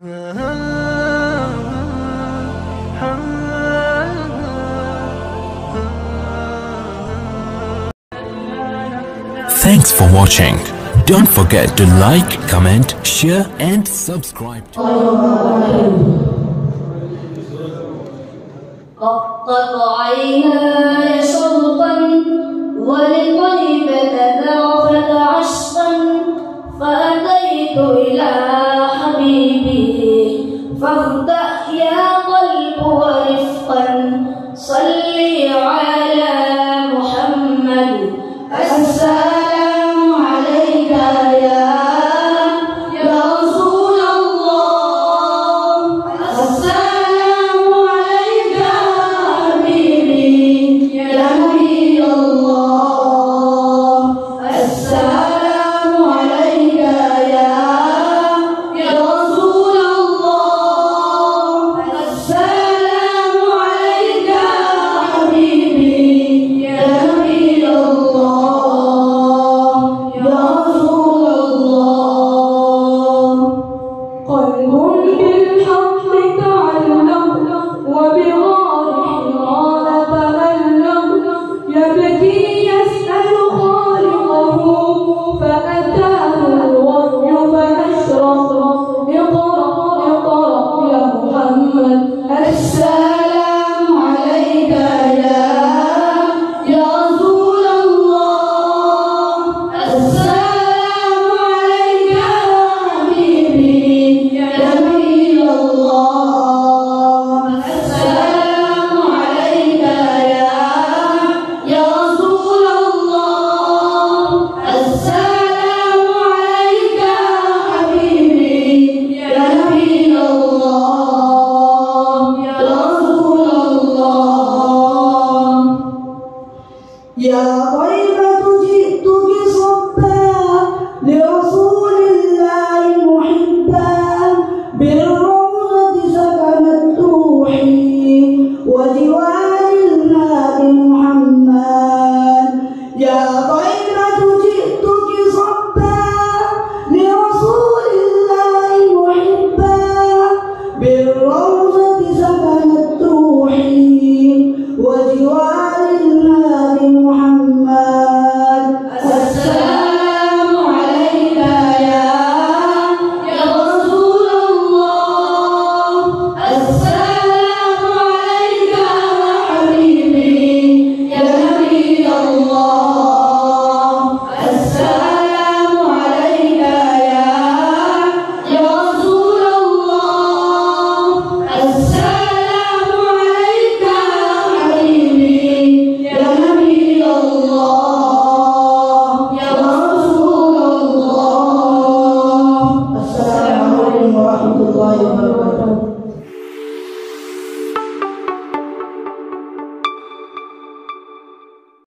Thanks for watching. Don't forget to like, comment, share and subscribe. قطت عيناي شوقا ولطيبة ذعفت عشقا فأتيت إلى حبيبي فاهدأ يا قلب ورفقا صلي على محمد. السلام عليك يا رسول الله، السلام عليك يا حبيبي يا نبي الله، السلام عليك يا رسول الله، السلام عليك يا حبيبي يا نبي الله يا رسول الله. قلب بالحق